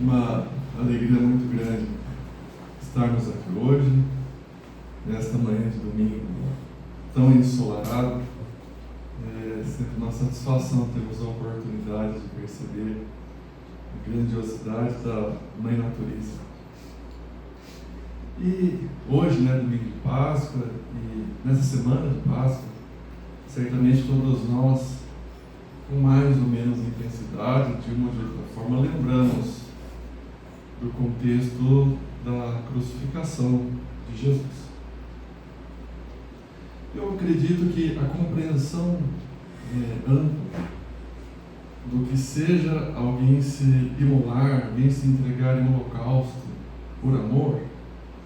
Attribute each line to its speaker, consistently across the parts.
Speaker 1: Uma alegria muito grande estarmos aqui hoje, nesta manhã de domingo tão ensolarado. É sempre uma satisfação termos a oportunidade de perceber a grandiosidade da Mãe Natureza. E hoje, domingo de Páscoa, e nessa semana de Páscoa, certamente todos nós, com mais ou menos intensidade, de uma ou de outra forma, lembramos do contexto da crucificação de Jesus. Eu acredito que a compreensão ampla do que seja alguém se imolar, alguém se entregar em holocausto por amor,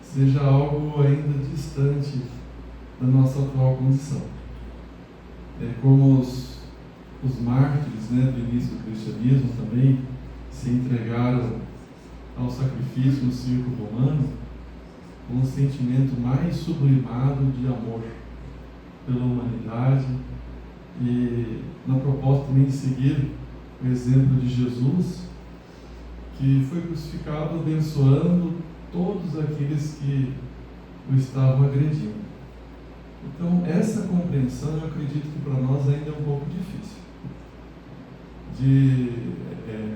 Speaker 1: seja algo ainda distante da nossa atual condição. Como os mártires do início do cristianismo também se entregaram ao sacrifício no circo romano com um sentimento mais sublimado de amor pela humanidade, e na proposta também de seguir o exemplo de Jesus, que foi crucificado abençoando todos aqueles que o estavam agredindo. Então, essa compreensão, eu acredito que para nós ainda é um pouco difícil. De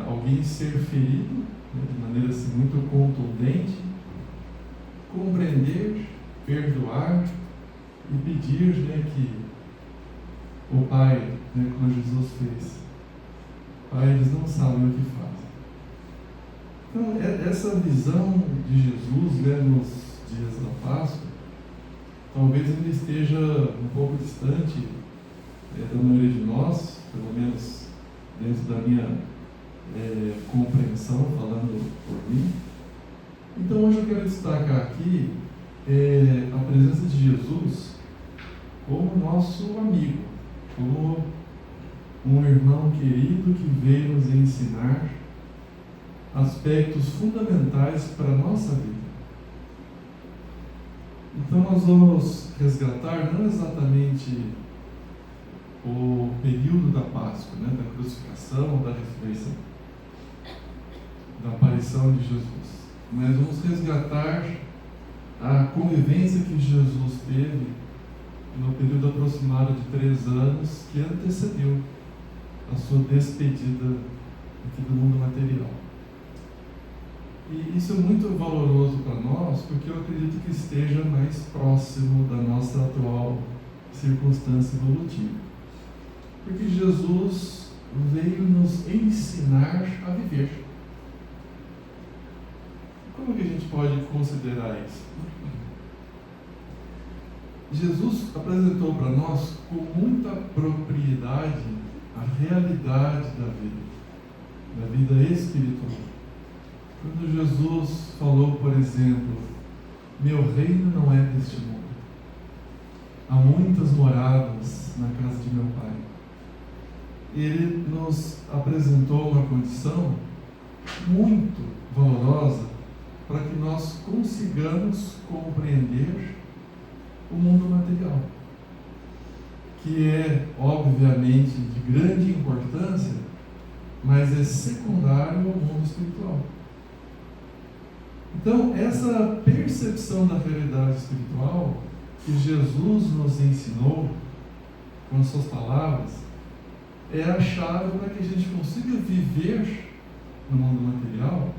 Speaker 1: alguém ser ferido de maneira assim, muito contundente, compreender, perdoar e pedir que o Pai, como Jesus fez, Pai, eles não sabem o que fazem. Então, essa visão de Jesus nos dias da Páscoa, talvez ainda esteja um pouco distante da maioria de nós, pelo menos dentro da minha compreensão, falando por mim. Então hoje eu quero destacar aqui a presença de Jesus como nosso amigo, como um irmão querido que veio nos ensinar aspectos fundamentais para a nossa vida. Então nós vamos resgatar não exatamente o período da Páscoa, da crucificação, da ressurreição, da aparição de Jesus, mas vamos resgatar a convivência que Jesus teve no período aproximado de 3 anos que antecedeu a sua despedida aqui do mundo material. E isso é muito valoroso para nós, porque eu acredito que esteja mais próximo da nossa atual circunstância evolutiva. Porque Jesus veio nos ensinar a viver. Como que a gente pode considerar isso? Jesus apresentou para nós com muita propriedade a realidade da vida espiritual. Quando Jesus falou, por exemplo, meu reino não é deste mundo. Há muitas moradas na casa de meu Pai. Ele nos apresentou uma condição muito valorosa para que nós consigamos compreender o mundo material, que é, obviamente, de grande importância, mas é secundário ao mundo espiritual. Então, essa percepção da realidade espiritual que Jesus nos ensinou com as suas palavras é a chave para que a gente consiga viver no mundo material,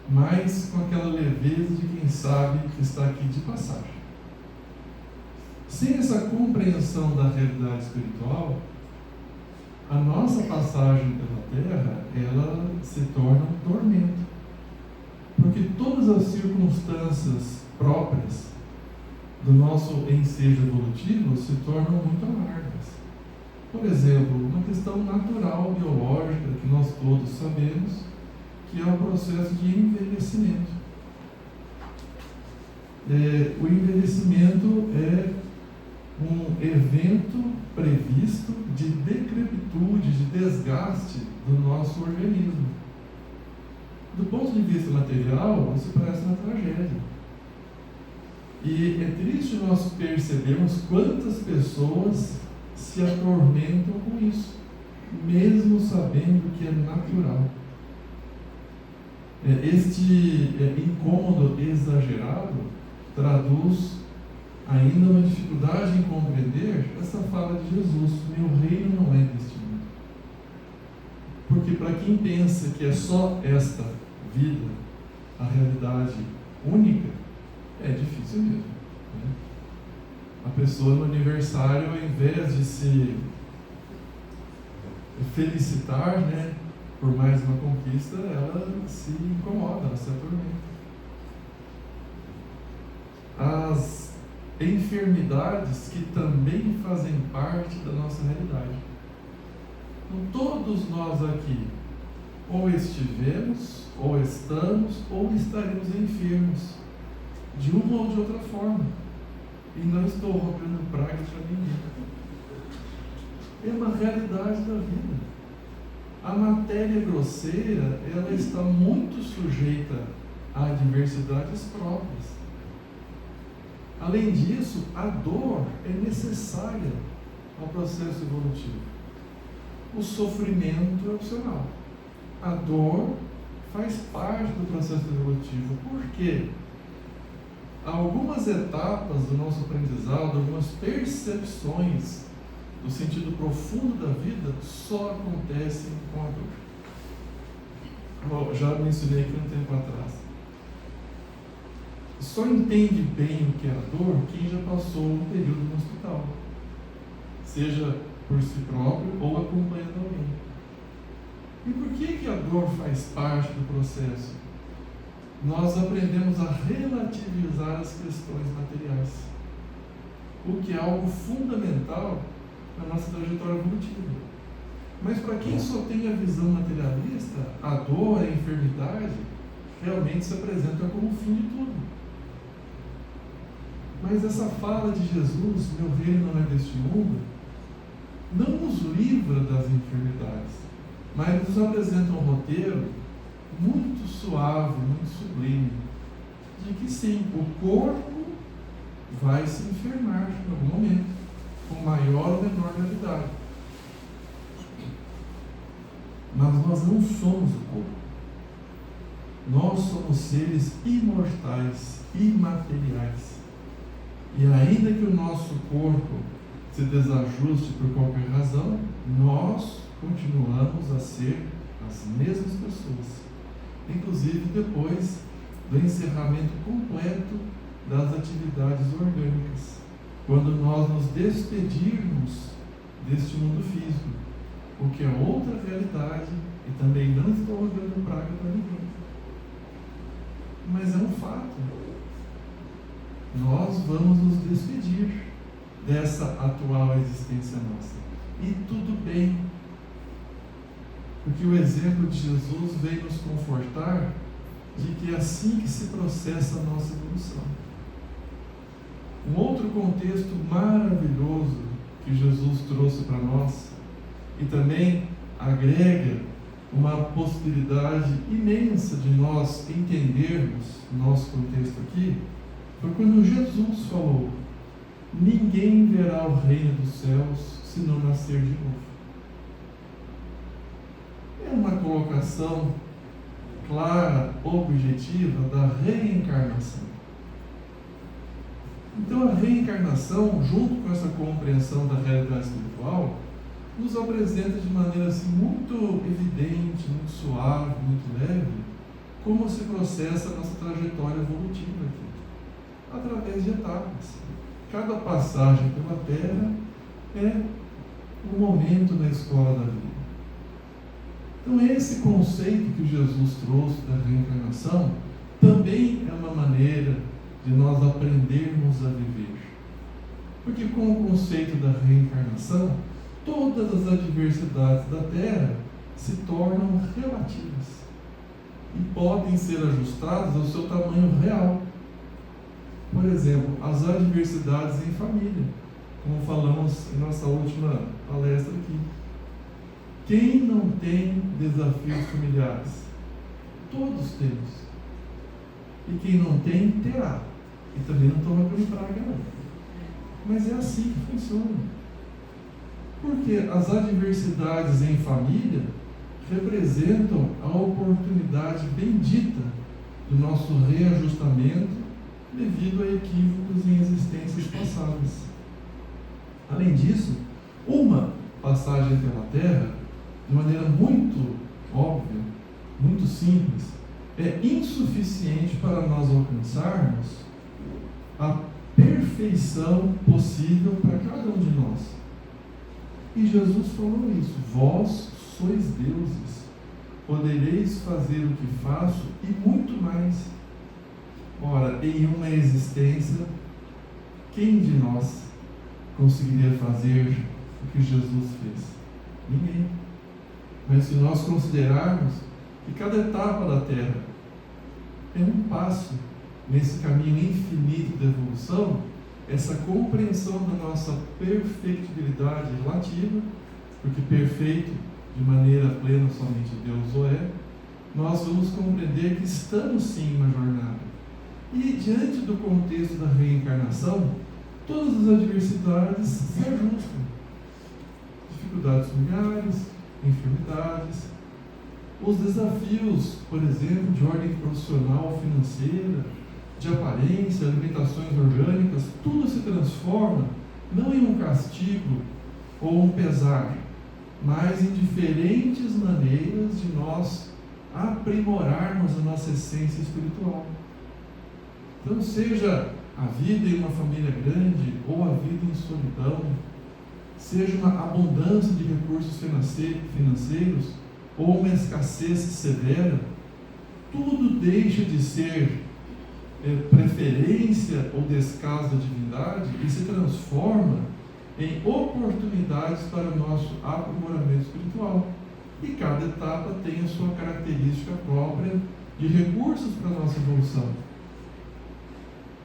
Speaker 1: mas com aquela leveza de quem sabe que está aqui de passagem. Sem essa compreensão da realidade espiritual, a nossa passagem pela Terra, ela se torna um tormento. Porque todas as circunstâncias próprias do nosso ensejo evolutivo se tornam muito amargas. Por exemplo, uma questão natural, biológica, que nós todos sabemos, que é o processo de envelhecimento. O envelhecimento é um evento previsto de decrepitude, de desgaste do nosso organismo. Do ponto de vista material, isso parece uma tragédia. E é triste nós percebermos quantas pessoas se atormentam com isso, mesmo sabendo que é natural. Este incômodo exagerado traduz ainda uma dificuldade em compreender essa fala de Jesus: meu reino não é deste mundo. Porque para quem pensa que é só esta vida a realidade única, é difícil mesmo, né? A pessoa no aniversário, ao invés de se felicitar, né, por mais uma conquista, ela se incomoda, ela se atormenta. As enfermidades que também fazem parte da nossa realidade. Então, todos nós aqui, ou estivemos, ou estamos, ou estaremos enfermos, de uma ou de outra forma. E não estou rompendo praga para ninguém. É uma realidade da vida. A matéria grosseira, ela está muito sujeita a adversidades próprias. Além disso, a dor é necessária ao processo evolutivo. O sofrimento é opcional. A dor faz parte do processo evolutivo. Por quê? Algumas etapas do nosso aprendizado, algumas percepções do sentido profundo da vida só acontecem com a dor. Já mencionei aqui um tempo atrás. Só entende bem o que é a dor quem já passou um período no hospital, seja por si próprio ou acompanhando alguém. E por que a dor faz parte do processo? Nós aprendemos a relativizar as questões materiais, o que é algo fundamental na nossa trajetória evolutiva. Mas para quem só tem a visão materialista, a dor, a enfermidade, realmente se apresenta como o fim de tudo. Mas essa fala de Jesus, meu reino não é deste mundo, não nos livra das enfermidades, mas nos apresenta um roteiro muito suave, muito sublime, de que sim, o corpo vai se enfermar em algum momento, com maior ou menor gravidade. Mas nós não somos o corpo. Nós somos seres imortais, imateriais. E ainda que o nosso corpo se desajuste por qualquer razão, nós continuamos a ser as mesmas pessoas. Inclusive depois do encerramento completo das atividades orgânicas, quando nós nos despedirmos deste mundo físico, o que é outra realidade, e também não estou jogando praga para ninguém. Mas é um fato. Nós vamos nos despedir dessa atual existência nossa. E tudo bem. Porque o exemplo de Jesus veio nos confortar de que é assim que se processa a nossa evolução. Um outro contexto maravilhoso que Jesus trouxe para nós, e também agrega uma possibilidade imensa de nós entendermos o nosso contexto aqui, foi quando Jesus falou: ninguém verá o reino dos céus se não nascer de novo. É uma colocação clara, objetiva da reencarnação. Então a reencarnação, junto com essa compreensão da realidade espiritual, nos apresenta de maneira assim, muito evidente, muito suave, muito leve, como se processa a nossa trajetória evolutiva aqui, através de etapas. Cada passagem pela Terra é um momento na escola da vida. Então esse conceito que Jesus trouxe da reencarnação também é uma maneira de nós aprendermos a viver. Porque com o conceito da reencarnação, todas as adversidades da Terra se tornam relativas e podem ser ajustadas ao seu tamanho real. Por exemplo, as adversidades em família, como falamos em nossa última palestra aqui. Quem não tem desafios familiares? Todos temos. E quem não tem, terá. E também não toma por praga, não. Mas é assim que funciona. Porque as adversidades em família, representam a oportunidade bendita do nosso reajustamento devido a equívocos em existências passadas. Além disso, uma passagem pela Terra, de maneira muito óbvia, muito simples, é insuficiente para nós alcançarmos a perfeição possível para cada um de nós. E Jesus falou isso: vós sois deuses, podereis fazer o que faço e muito mais. Ora, em uma existência, quem de nós conseguiria fazer o que Jesus fez? Ninguém. Mas se nós considerarmos que cada etapa da Terra é um passo nesse caminho infinito de evolução, essa compreensão da nossa perfectibilidade relativa, porque perfeito de maneira plena somente Deus o é, nós vamos compreender que estamos sim em uma jornada. E diante do contexto da reencarnação, todas as adversidades se ajustam. Dificuldades familiares, enfermidades, os desafios, por exemplo, de ordem profissional, financeira, de aparência, alimentações orgânicas, tudo se transforma não em um castigo ou um pesar, mas em diferentes maneiras de nós aprimorarmos a nossa essência espiritual. Então, seja a vida em uma família grande ou a vida em solidão, seja uma abundância de recursos financeiros ou uma escassez severa, tudo deixa de ser preferência ou descaso da divindade e se transforma em oportunidades para o nosso aprimoramento espiritual. E cada etapa tem a sua característica própria de recursos para a nossa evolução.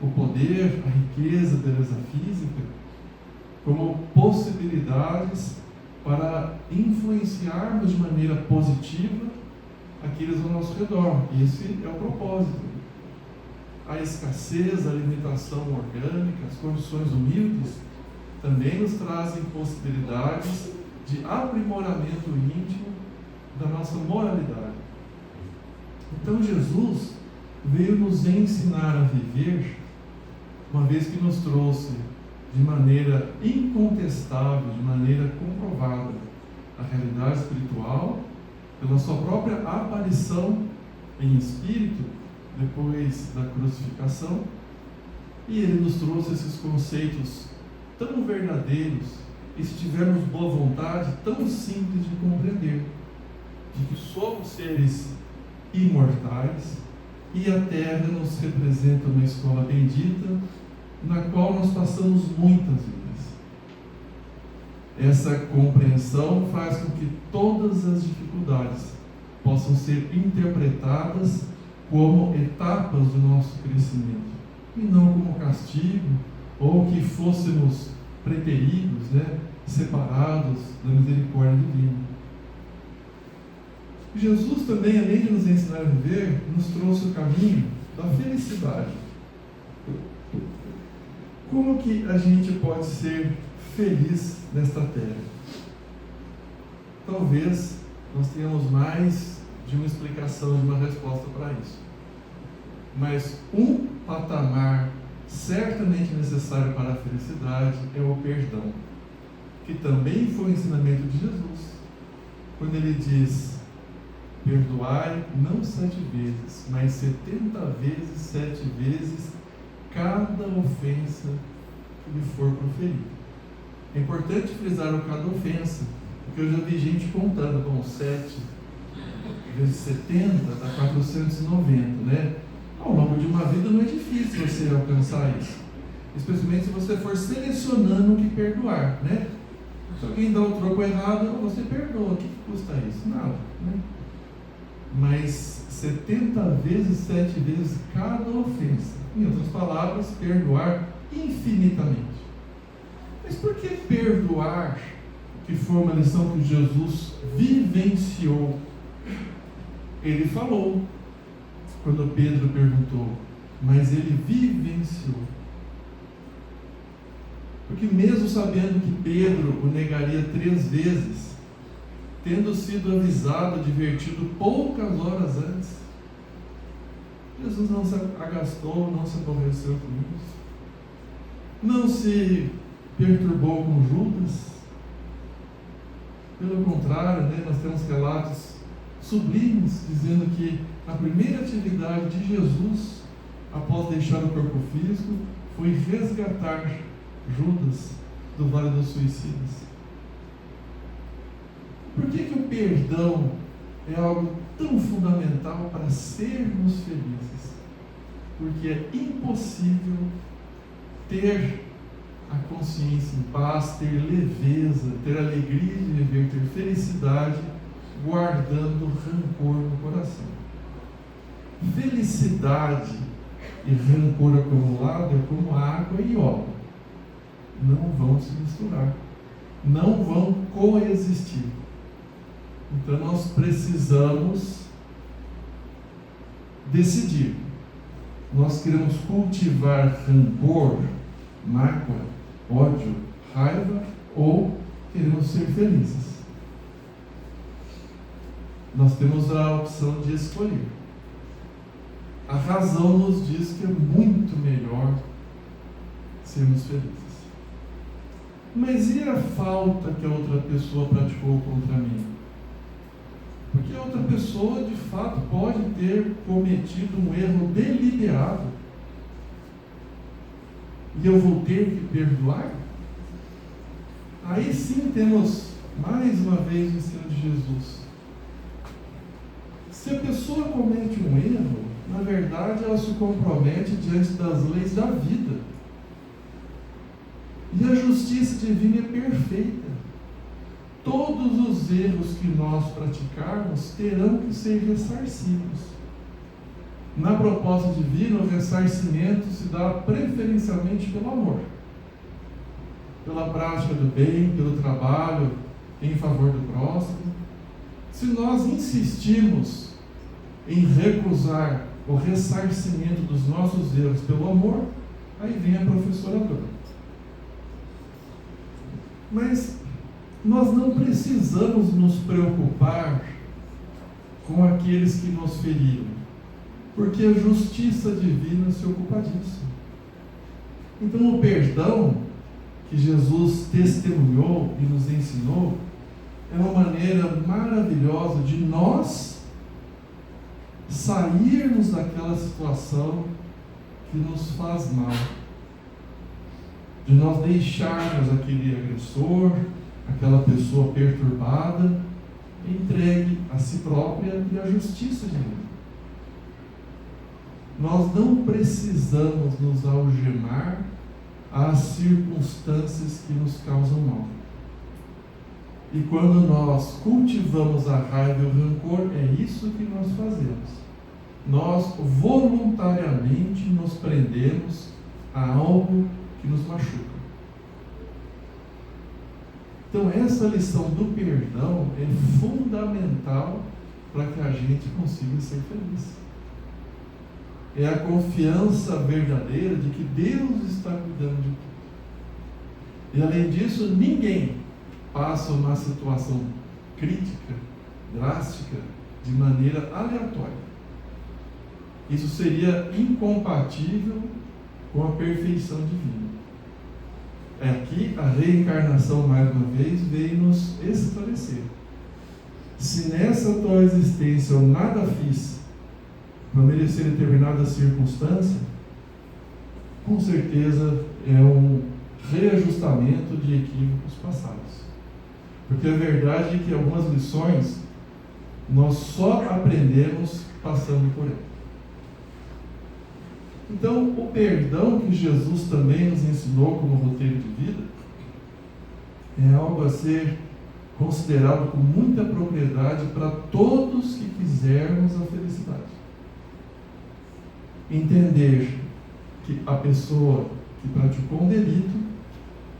Speaker 1: O poder, a riqueza, a beleza física, como possibilidades para influenciarmos de maneira positiva aqueles ao nosso redor. Esse é o propósito. A escassez, a limitação orgânica, as condições humildes também nos trazem possibilidades de aprimoramento íntimo da nossa moralidade. Então Jesus veio nos ensinar a viver, uma vez que nos trouxe de maneira incontestável, de maneira comprovada, a realidade espiritual, pela sua própria aparição em espírito, depois da crucificação, e ele nos trouxe esses conceitos tão verdadeiros, e se tivermos boa vontade, tão simples de compreender, de que somos seres imortais, e a Terra nos representa uma escola bendita, na qual nós passamos muitas vidas. Essa compreensão faz com que todas as dificuldades possam ser interpretadas como etapas do nosso crescimento, e não como castigo, ou que fôssemos preteridos, separados da misericórdia divina. Jesus também, além de nos ensinar a viver, nos trouxe o caminho da felicidade. Como que a gente pode ser feliz nesta terra? Talvez nós tenhamos mais de uma explicação, de uma resposta para isso. Mas um patamar certamente necessário para a felicidade é o perdão, que também foi o ensinamento de Jesus, quando ele diz: perdoai não 7 vezes, mas 70 vezes, 7 vezes cada ofensa que lhe for proferida. É importante frisar o cada ofensa, porque eu já vi gente contando, 7 vezes 70 dá 490, Ao longo de uma vida não é difícil você alcançar isso, especialmente se você for selecionando o que perdoar, Se alguém dá o troco errado, você perdoa. O que custa isso? Nada, Mas 70 vezes, 7 vezes cada ofensa. Em outras palavras, perdoar infinitamente. Mas por que perdoar, que foi uma lição que Jesus vivenciou? Ele falou, quando Pedro perguntou, mas ele vivenciou. Porque mesmo sabendo que Pedro o negaria 3 vezes, tendo sido avisado, advertido poucas horas antes. Jesus não se agastou, não se aborreceu com isso. Não se perturbou com Judas. Pelo contrário, nós temos relatos sublimes dizendo que a primeira atividade de Jesus, após deixar o corpo físico, foi resgatar Judas do Vale dos Suicidas. Por que o perdão é algo tão fundamental para sermos felizes? Porque é impossível ter a consciência em paz, ter leveza, ter alegria de viver, ter felicidade, guardando rancor no coração. Felicidade e rancor acumulado é como água e óleo. Não vão se misturar, não vão coexistir. Então nós precisamos decidir. Nós queremos cultivar rancor, mágoa, ódio, raiva, ou queremos ser felizes? Nós temos a opção de escolher. A razão nos diz que é muito melhor sermos felizes. Mas e a falta que a outra pessoa praticou contra mim? Porque a outra pessoa, de fato, pode ter cometido um erro deliberado. E eu vou ter que perdoar? Aí sim temos, mais uma vez, o ensino de Jesus. Se a pessoa comete um erro, na verdade ela se compromete diante das leis da vida. E a justiça divina é perfeita. Todos os erros que nós praticarmos terão que ser ressarcidos. Na proposta divina, o ressarcimento se dá preferencialmente pelo amor, pela prática do bem, pelo trabalho em favor do próximo. Se nós insistimos em recusar o ressarcimento dos nossos erros pelo amor, aí vem a professora dor. Mas nós não precisamos nos preocupar com aqueles que nos feriram, porque a justiça divina se ocupa disso. Então o perdão que Jesus testemunhou e nos ensinou é uma maneira maravilhosa de nós sairmos daquela situação que nos faz mal, de nós deixarmos aquele agressor, aquela pessoa perturbada, entregue a si própria e à justiça divina. Nós não precisamos nos algemar às circunstâncias que nos causam mal. E quando nós cultivamos a raiva e o rancor, é isso que nós fazemos. Nós voluntariamente nos prendemos a algo que nos machuca. Então essa lição do perdão é fundamental para que a gente consiga ser feliz. É a confiança verdadeira de que Deus está cuidando de tudo. E além disso, ninguém passa uma situação crítica, drástica, de maneira aleatória. Isso seria incompatível com a perfeição divina. Aqui a reencarnação, mais uma vez, veio nos esclarecer. Se nessa tua existência eu nada fiz para merecer determinada circunstância, com certeza é um reajustamento de equívocos passados. Porque a verdade é que algumas lições nós só aprendemos passando por ela. Então, o perdão que Jesus também nos ensinou como roteiro de vida é algo a ser considerado com muita propriedade para todos que quisermos a felicidade. Entender que a pessoa que praticou um delito,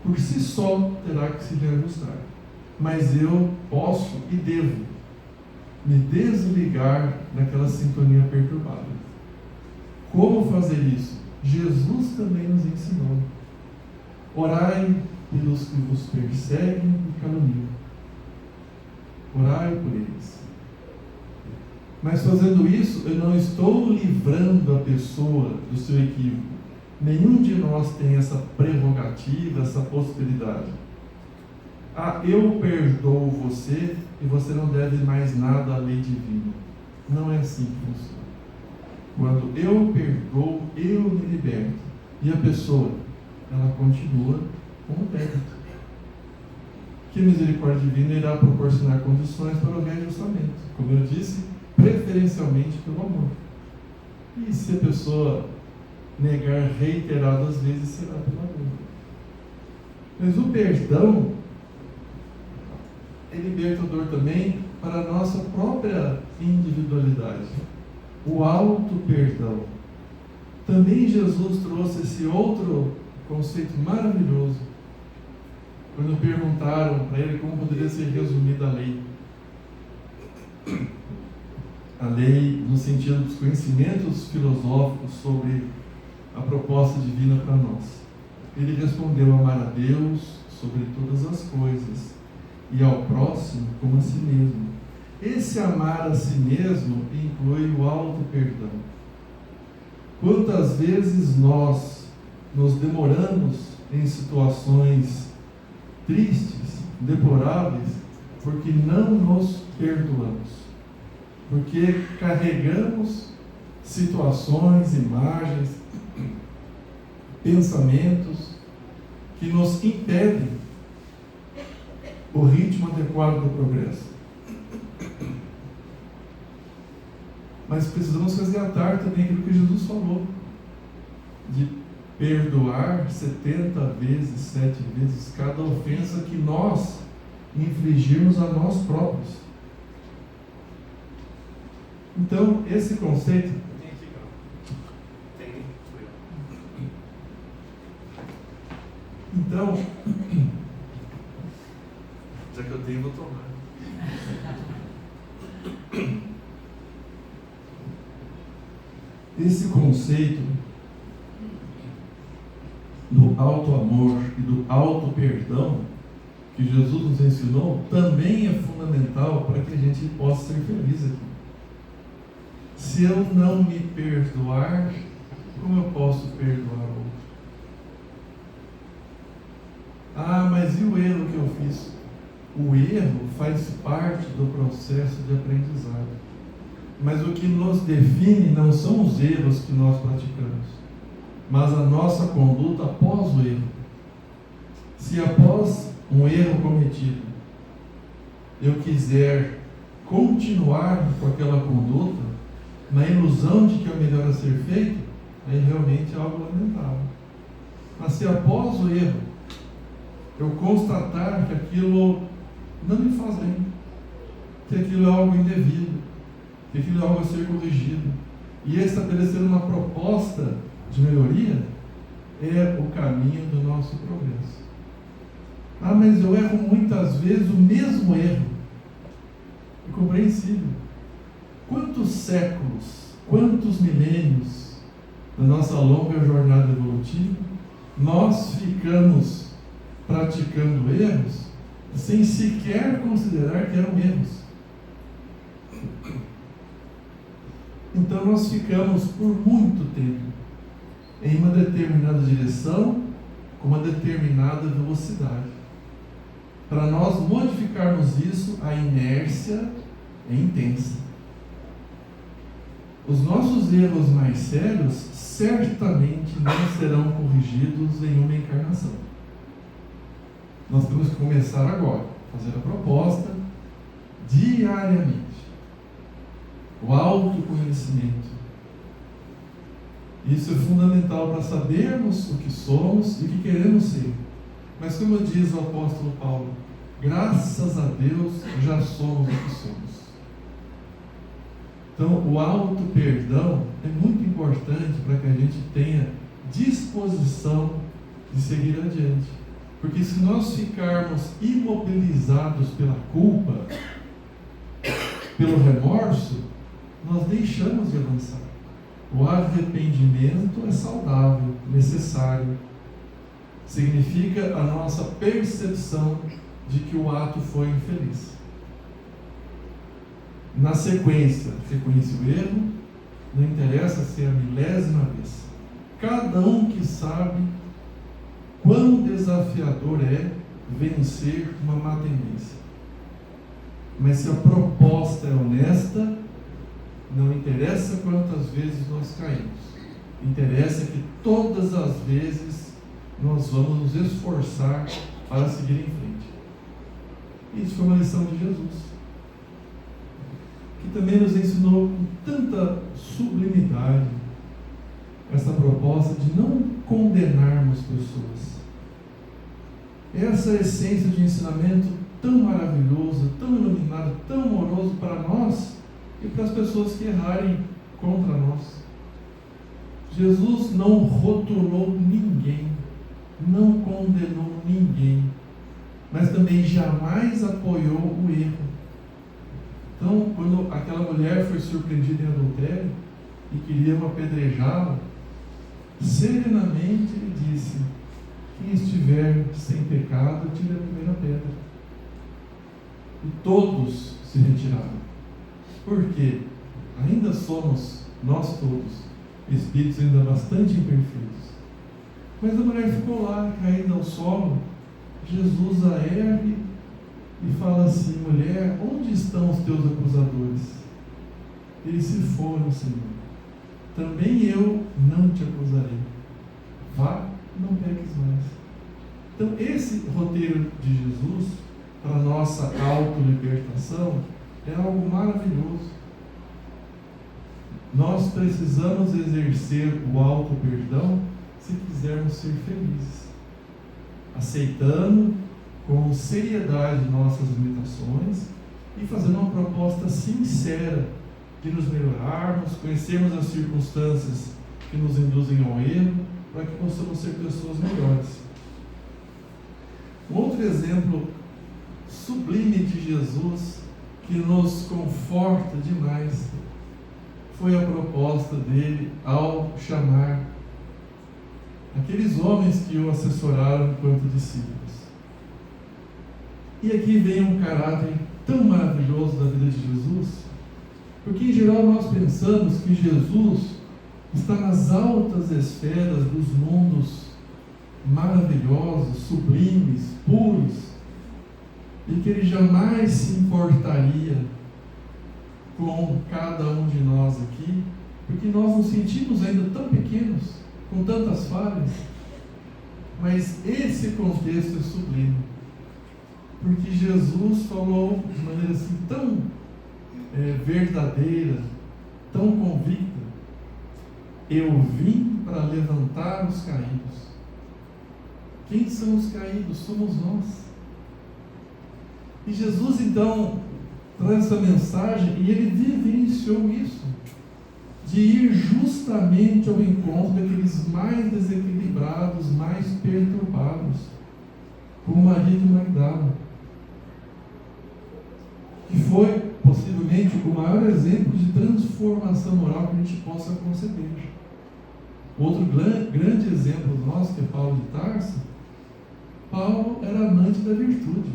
Speaker 1: por si só, terá que se reajustar. Mas eu posso e devo me desligar daquela sintonia perturbada. Como fazer isso? Jesus também nos ensinou. Orai pelos que vos perseguem e caluniam. Orai por eles. Mas fazendo isso, eu não estou livrando a pessoa do seu equívoco. Nenhum de nós tem essa prerrogativa, essa possibilidade. Eu perdoo você e você não deve mais nada à lei divina. Não é assim que funciona. Quando eu perdoo, eu me liberto. E a pessoa, ela continua com o débito. Que a misericórdia divina irá proporcionar condições para o reajustamento. Como eu disse, preferencialmente pelo amor. E se a pessoa negar reiteradas vezes, será pelo amor. Mas o perdão é libertador também para a nossa própria individualidade. O auto-perdão. Também Jesus trouxe esse outro conceito maravilhoso. Quando perguntaram para ele como poderia ser resumida a lei. A lei no sentido dos conhecimentos filosóficos sobre a proposta divina para nós. Ele respondeu: amar a Deus sobre todas as coisas e ao próximo como a si mesmo. Esse amar a si mesmo inclui o auto-perdão. Quantas vezes nós nos demoramos em situações tristes, deploráveis, porque não nos perdoamos, porque carregamos situações, imagens, pensamentos que nos impedem o ritmo adequado do progresso. Mas precisamos resgatar também aquilo que Jesus falou, de perdoar 70 vezes, 7 vezes cada ofensa que nós infligirmos a nós próprios. Então, esse conceito... Então, já que eu tenho, vou tomar. Esse conceito do auto-amor e do auto-perdão que Jesus nos ensinou também é fundamental para que a gente possa ser feliz aqui. Se eu não me perdoar, como eu posso perdoar o outro? Mas e o erro que eu fiz? O erro faz parte do processo de aprendizado. Mas o que nos define não são os erros que nós praticamos, mas a nossa conduta após o erro. Se após um erro cometido, eu quiser continuar com aquela conduta, na ilusão de que é o melhor a ser feito, aí realmente é algo lamentável. Mas se após o erro, eu constatar que aquilo não me faz bem, que aquilo é algo indevido, que aquilo é algo a ser corrigido, e estabelecer uma proposta de melhoria, é o caminho do nosso progresso. Mas eu erro muitas vezes o mesmo erro. É compreensível. Quantos séculos, quantos milênios da nossa longa jornada evolutiva nós ficamos praticando erros sem sequer considerar que eram erros? Então nós ficamos por muito tempo em uma determinada direção, com uma determinada velocidade. Para nós modificarmos isso, a inércia é intensa. Os nossos erros mais sérios certamente não serão corrigidos em uma encarnação. Nós temos que começar agora, fazer a proposta diariamente. O autoconhecimento. Isso é fundamental para sabermos o que somos e o que queremos ser. Mas como diz o apóstolo Paulo, graças a Deus já somos o que somos. Então o auto-perdão é muito importante para que a gente tenha disposição de seguir adiante. Porque se nós ficarmos imobilizados pela culpa, pelo remorso, nós deixamos de avançar. O arrependimento é saudável, necessário. Significa a nossa percepção de que o ato foi infeliz. Na sequência, reconhece o erro, não interessa se é a milésima vez. Cada um que sabe quão desafiador é vencer uma má tendência. Mas se a proposta é honesta, não interessa quantas vezes nós caímos. Interessa que todas as vezes nós vamos nos esforçar para seguir em frente. Isso foi uma lição de Jesus, que também nos ensinou com tanta sublimidade essa proposta de não condenarmos pessoas. Essa essência de ensinamento tão maravilhoso, tão iluminado, tão amoroso para nós e para as pessoas que errarem contra nós. Jesus não rotulou ninguém, não condenou ninguém, mas também jamais apoiou o erro. Então, quando aquela mulher foi surpreendida em adultério e queriam apedrejá-la, serenamente ele disse: quem estiver sem pecado, tire a primeira pedra. E todos se retiraram. Por quê? Ainda somos, nós todos, espíritos ainda bastante imperfeitos. Mas a mulher ficou lá, caída ao solo. Jesus a ergue e fala assim: mulher, onde estão os teus acusadores? Eles se foram, Senhor. Também eu não te acusarei. Vá, não peques mais. Então, esse roteiro de Jesus para a nossa autolibertação é algo maravilhoso. Nós precisamos exercer o auto-perdão se quisermos ser felizes, aceitando com seriedade nossas limitações e fazendo uma proposta sincera de nos melhorarmos, conhecermos as circunstâncias que nos induzem ao erro, para que possamos ser pessoas melhores. Um outro exemplo sublime de Jesus, que nos conforta demais, foi a proposta dele ao chamar aqueles homens que o assessoraram enquanto discípulos. E aqui vem um caráter tão maravilhoso da vida de Jesus, porque em geral nós pensamos que Jesus está nas altas esferas dos mundos maravilhosos, sublimes, puros, e que ele jamais se importaria com cada um de nós aqui, porque nós nos sentimos ainda tão pequenos, com tantas falhas. Mas esse contexto é sublime, porque Jesus falou de maneira assim tão verdadeira, tão convicta: eu vim para levantar os caídos. Quem são os caídos? Somos nós. E Jesus então traz essa mensagem, e ele vivenciou isso, de ir justamente ao encontro daqueles mais desequilibrados, mais perturbados, como Maria de Magdala, que foi possivelmente o maior exemplo de transformação moral que a gente possa conceber. Outro grande exemplo nosso, que é Paulo de Tarso. Paulo era amante da virtude,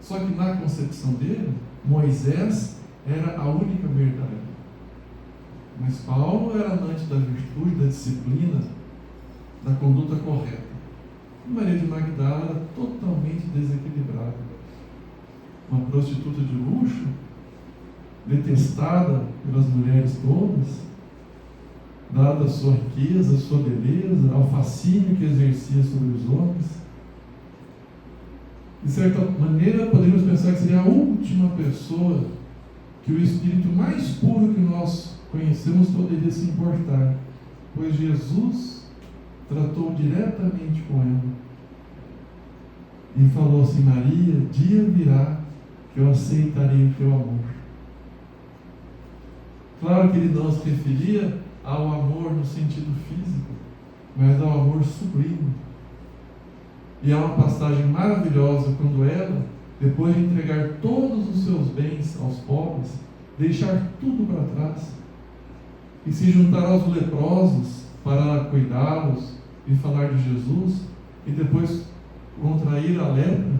Speaker 1: só que na concepção dele, Moisés era a única verdade. Mas Paulo era amante da virtude, da disciplina, da conduta correta. E Maria de Magdala era totalmente desequilibrada. Uma prostituta de luxo, detestada pelas mulheres todas, dada a sua riqueza, a sua beleza, ao fascínio que exercia sobre os homens. De certa maneira, podemos pensar que seria a última pessoa que o espírito mais puro que nós conhecemos poderia se importar, pois Jesus tratou diretamente com ela e falou assim: Maria, dia virá que eu aceitarei o teu amor. Claro que ele não se referia ao amor no sentido físico, mas ao amor sublime. E há uma passagem maravilhosa quando ela, depois de entregar todos os seus bens aos pobres, deixar tudo para trás e se juntar aos leprosos para cuidá-los e falar de Jesus, e depois contrair a lepra,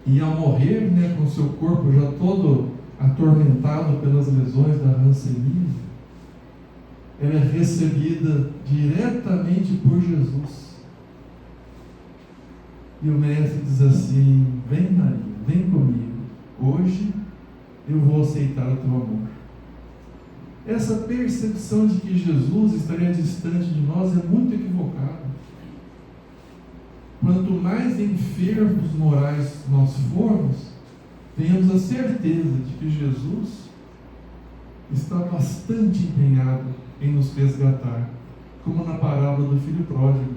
Speaker 1: E ao morrer, né, com seu corpo já todo atormentado pelas lesões da hanseníase, ela é recebida diretamente por Jesus. E o mestre diz assim: vem Maria, vem comigo, hoje eu vou aceitar o teu amor. Essa percepção de que Jesus estaria distante de nós é muito equivocada. Quanto mais enfermos morais nós formos, tenhamos a certeza de que Jesus está bastante empenhado em nos resgatar, como na parábola do filho pródigo,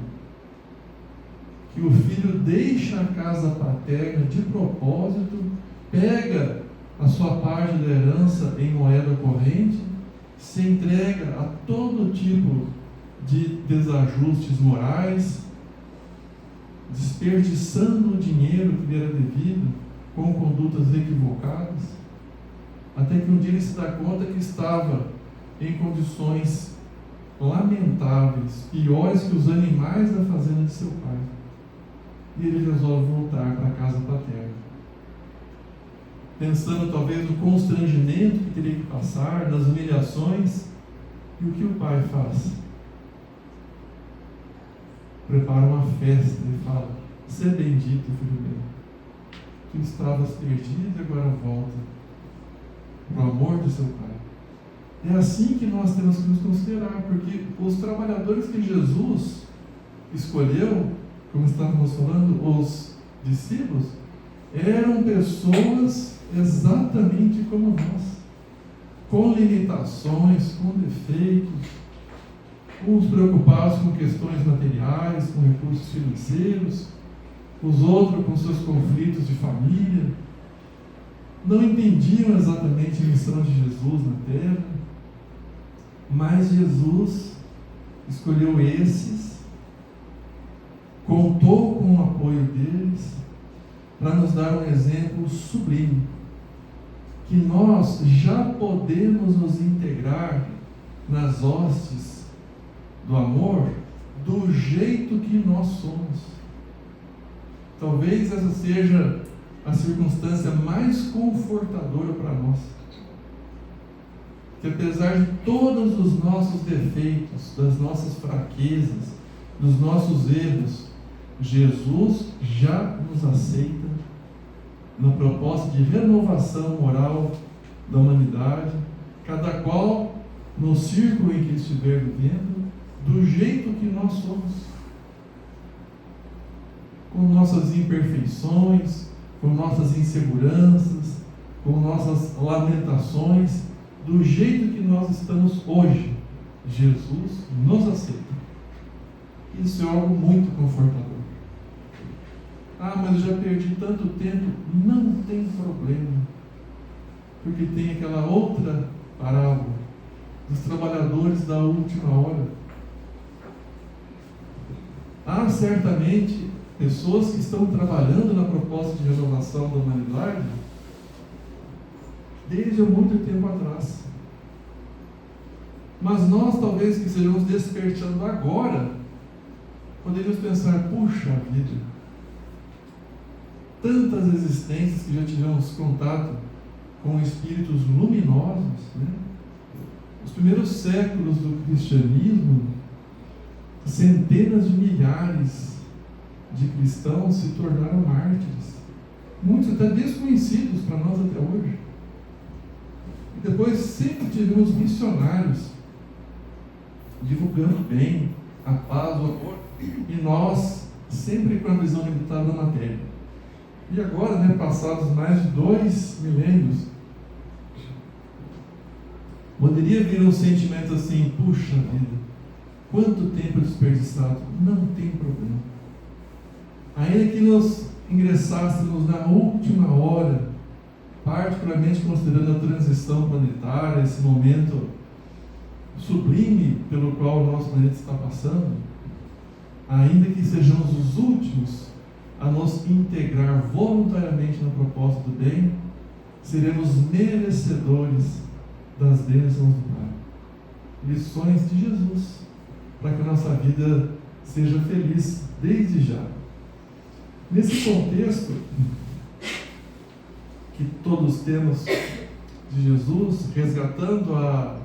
Speaker 1: que o filho deixa a casa paterna de propósito, pega a sua parte da herança em moeda corrente, se entrega a todo tipo de desajustes morais, desperdiçando o dinheiro que lhe era devido com condutas equivocadas, até que um dia ele se dá conta que estava em condições lamentáveis, piores que os animais da fazenda de seu pai. E ele resolve voltar para a casa paterna, pensando talvez no constrangimento que teria que passar, nas humilhações. E o que o pai faz? Prepara uma festa e fala: "Sê bendito, filho meu, tu estavas perdido e agora volta para o amor do seu pai." É assim que nós temos que nos considerar, porque os trabalhadores que Jesus escolheu, como estávamos falando, os discípulos, eram pessoas exatamente como nós, com limitações, com defeitos, uns preocupados com questões materiais, com recursos financeiros, os outros com seus conflitos de família, não entendiam exatamente a missão de Jesus na terra, mas Jesus escolheu esses, contou com o apoio deles, para nos dar um exemplo sublime, que nós já podemos nos integrar nas hostes do amor do jeito que nós somos. Talvez essa seja a circunstância mais confortadora para nós, que apesar de todos os nossos defeitos, das nossas fraquezas, dos nossos erros, Jesus já nos aceita na proposta de renovação moral da humanidade, cada qual no círculo em que estiver vivendo, do jeito que nós somos, com nossas imperfeições, com nossas inseguranças, com nossas lamentações, do jeito que nós estamos hoje. Jesus nos aceita. Isso é algo muito confortador. Ah, mas eu já perdi tanto tempo. Não tem problema, porque tem aquela outra parábola dos trabalhadores da última hora. Há certamente pessoas que estão trabalhando na proposta de renovação da humanidade desde há muito tempo atrás. Mas nós, talvez, que estejamos despertando agora, poderíamos pensar: puxa vida, tantas existências que já tivemos contato com espíritos luminosos, né? Os primeiros séculos do cristianismo, centenas de milhares de cristãos se tornaram mártires, muitos até desconhecidos para nós até hoje. E depois sempre tivemos missionários divulgando bem a paz, o amor, e nós sempre com a visão limitada da matéria. E agora, né, passados mais de 2 milênios, poderia vir um sentimento assim: puxa vida, quanto tempo desperdiçado. Não tem problema. Ainda que nós ingressássemos na última hora, particularmente considerando a transição planetária, esse momento sublime pelo qual o nosso planeta está passando, ainda que sejamos os últimos a nos integrar voluntariamente na proposta do bem, seremos merecedores das bênçãos do Pai. Lições de Jesus, para que a nossa vida seja feliz desde já. Nesse contexto, todos temos de Jesus, resgatando a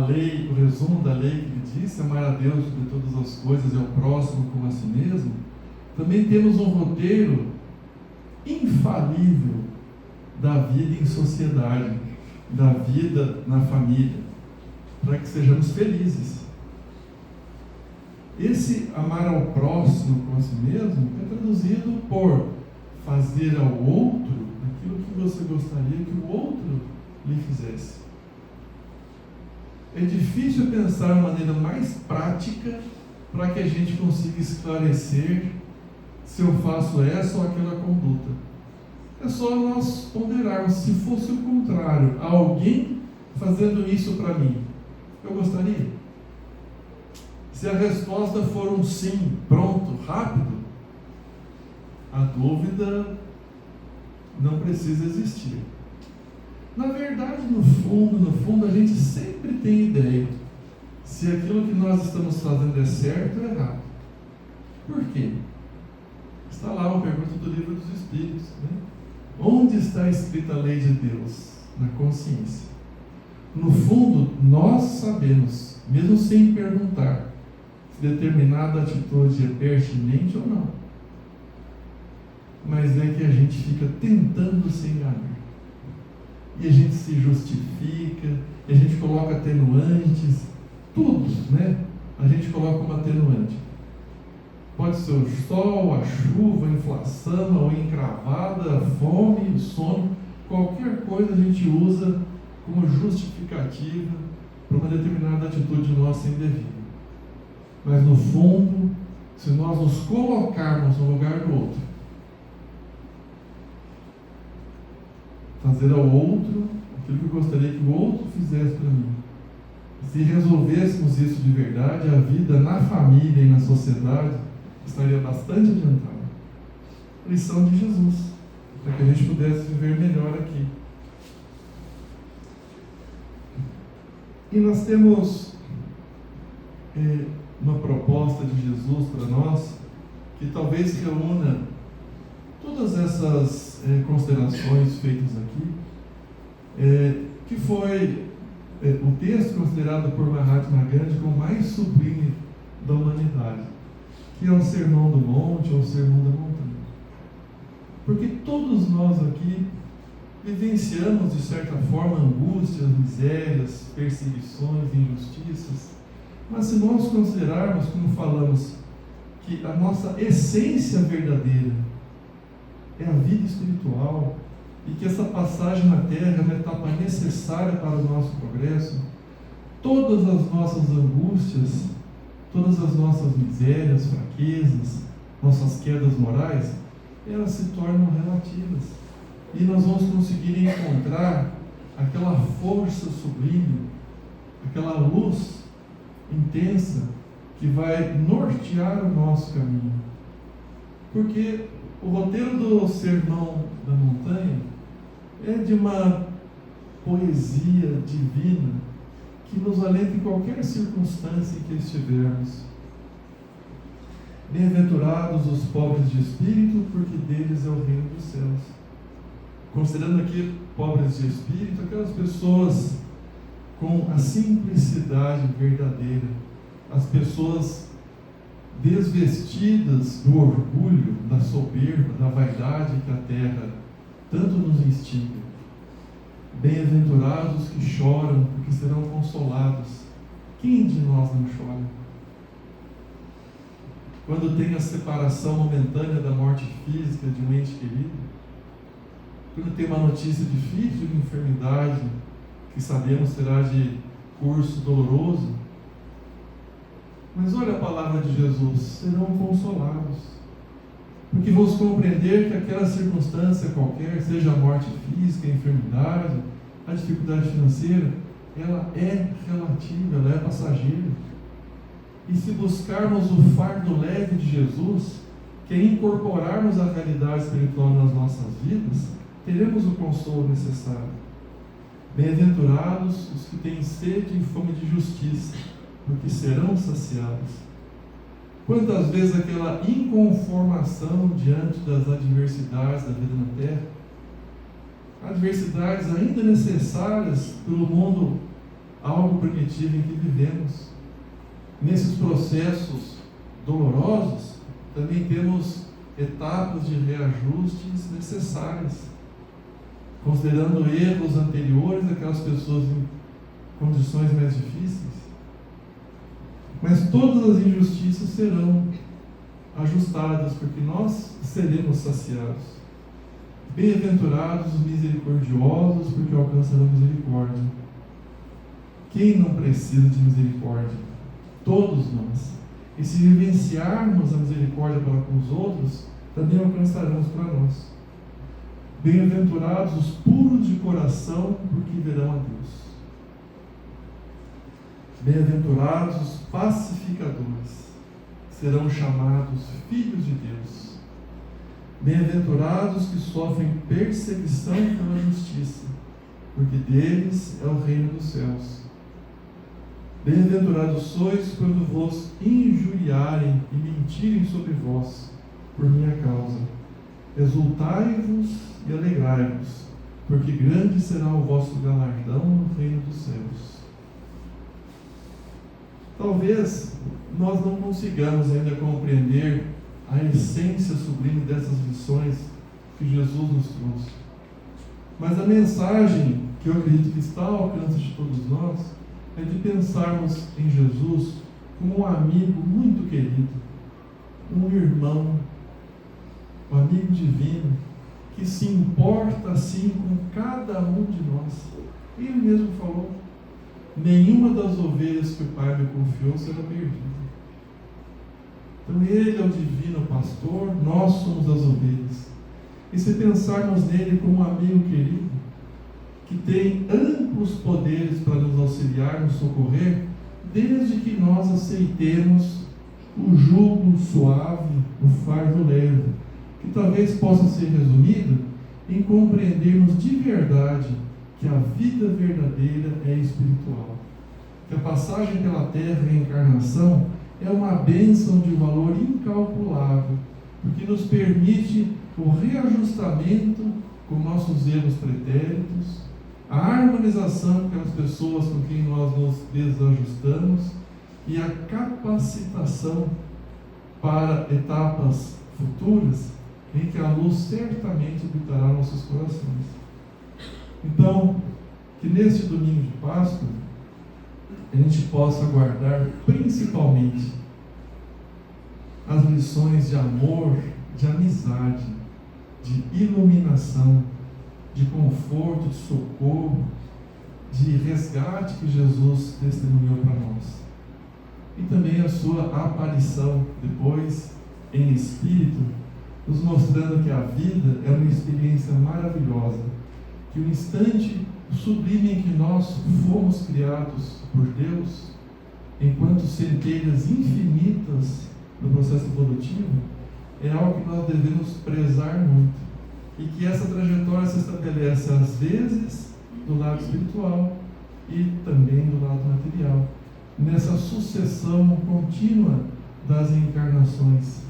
Speaker 1: lei, o resumo da lei que ele disse, amar a Deus sobre todas as coisas e ao próximo como a si mesmo, também temos um roteiro infalível da vida em sociedade, da vida na família, para que sejamos felizes. Esse amar ao próximo como a si mesmo é traduzido por fazer ao outro aquilo que você gostaria que o outro lhe fizesse. É difícil pensar uma maneira mais prática para que a gente consiga esclarecer se eu faço essa ou aquela conduta. É só nós ponderarmos, se fosse o contrário, alguém fazendo isso para mim, eu gostaria? Se a resposta for um sim, pronto, rápido, a dúvida não precisa existir. Na verdade, no fundo, a gente sempre tem ideia se aquilo que nós estamos fazendo é certo ou errado. Por quê? Está lá uma pergunta do Livro dos Espíritos, né? Onde está escrita a lei de Deus? Na consciência. No fundo, nós sabemos, mesmo sem perguntar, se determinada atitude é pertinente ou não. Mas é que a gente fica tentando se enganar. E a gente se justifica, e a gente coloca atenuantes, tudo, né? A gente coloca uma atenuante. Pode ser o sol, a chuva, a inflação, a unha encravada, a fome, o sono, qualquer coisa a gente usa como justificativa para uma determinada atitude nossa indevida. Mas no fundo, se nós nos colocarmos no lugar do outro, fazer ao outro aquilo que eu gostaria que o outro fizesse para mim. Se resolvêssemos isso de verdade, a vida na família e na sociedade estaria bastante adiantada. Lição de Jesus, para que a gente pudesse viver melhor aqui. E nós temos uma proposta de Jesus para nós, que talvez reúna todas essas considerações feitas aqui, que foi o texto considerado por Mahatma Gandhi como o mais sublime da humanidade, que é o Sermão do Monte ou o Sermão da Montanha. Porque todos nós aqui vivenciamos, de certa forma, angústias, misérias, perseguições, injustiças, mas se nós considerarmos, como falamos, que a nossa essência verdadeira é a vida espiritual, e que essa passagem na Terra é uma etapa necessária para o nosso progresso, todas as nossas angústias, todas as nossas misérias, fraquezas, nossas quedas morais, elas se tornam relativas. E nós vamos conseguir encontrar aquela força sublime, aquela luz intensa que vai nortear o nosso caminho. Porque o roteiro do Sermão da Montanha é de uma poesia divina que nos alenta em qualquer circunstância em que estivermos. Bem-aventurados os pobres de espírito, porque deles é o reino dos céus. Considerando aqui pobres de espírito, aquelas pessoas com a simplicidade verdadeira, as pessoas desvestidas do orgulho, da soberba, da vaidade que a terra tanto nos instiga. Bem-aventurados que choram, porque serão consolados. Quem de nós não chora? Quando tem a separação momentânea da morte física de um ente querido, quando tem uma notícia difícil de enfermidade, que sabemos será de curso doloroso, mas olha a palavra de Jesus: serão consolados. Porque vamos compreender que aquela circunstância qualquer, seja a morte física, a enfermidade, a dificuldade financeira, ela é relativa, ela é passageira. E se buscarmos o fardo leve de Jesus, que é incorporarmos a realidade espiritual nas nossas vidas, teremos o consolo necessário. Bem-aventurados os que têm sede e fome de justiça, porque serão saciados. Quantas vezes aquela inconformação diante das adversidades da vida na terra adversidades ainda necessárias pelo mundo algo primitivo em que vivemos. Nesses processos dolorosos, também temos etapas de reajustes necessárias, considerando erros anteriores daquelas pessoas em condições mais difíceis. Mas todas as injustiças serão ajustadas, porque nós seremos saciados. Bem-aventurados os misericordiosos, porque alcançarão misericórdia. Quem não precisa de misericórdia? Todos nós. E se vivenciarmos a misericórdia para com os outros, também alcançaremos para nós. Bem-aventurados os puros de coração, porque verão a Deus. Bem-aventurados os pacificadores, serão chamados filhos de Deus. Bem-aventurados que sofrem perseguição pela justiça, porque deles é o reino dos céus. Bem-aventurados sois quando vos injuriarem e mentirem sobre vós, por minha causa. Exultai-vos e alegrai-vos, porque grande será o vosso galardão no reino dos céus. Talvez nós não consigamos ainda compreender a essência sublime dessas lições que Jesus nos trouxe. Mas a mensagem que eu acredito que está ao alcance de todos nós é de pensarmos em Jesus como um amigo muito querido, um irmão, um amigo divino, que se importa assim com cada um de nós. Ele mesmo falou: nenhuma das ovelhas que o Pai me confiou será perdida. Então Ele é o divino pastor, nós somos as ovelhas. E se pensarmos nele como um amigo querido, que tem amplos poderes para nos auxiliar, nos socorrer, desde que nós aceitemos o jugo suave, o fardo leve, que talvez possa ser resumido em compreendermos de verdade que a vida verdadeira é espiritual, que a passagem pela terra e a encarnação é uma bênção de valor incalculável, porque nos permite o reajustamento com nossos erros pretéritos, a harmonização com aquelas pessoas com quem nós nos desajustamos e a capacitação para etapas futuras em que a luz certamente habitará nossos corações. Então, que neste domingo de Páscoa a gente possa guardar principalmente as lições de amor, de amizade, de iluminação, de conforto, de socorro, de resgate que Jesus testemunhou para nós. E também a sua aparição depois em espírito, nos mostrando que a vida é uma experiência maravilhosa, que o instante sublime em que nós fomos criados por Deus, enquanto centelhas infinitas no processo evolutivo, é algo que nós devemos prezar muito. E que essa trajetória se estabelece às vezes do lado espiritual e também do lado material, nessa sucessão contínua das encarnações.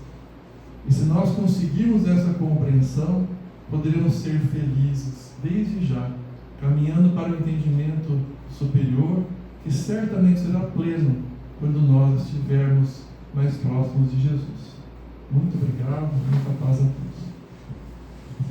Speaker 1: E se nós conseguirmos essa compreensão, poderemos ser felizes desde já, caminhando para o entendimento superior, que certamente será pleno quando nós estivermos mais próximos de Jesus. Muito obrigado, muita paz a todos.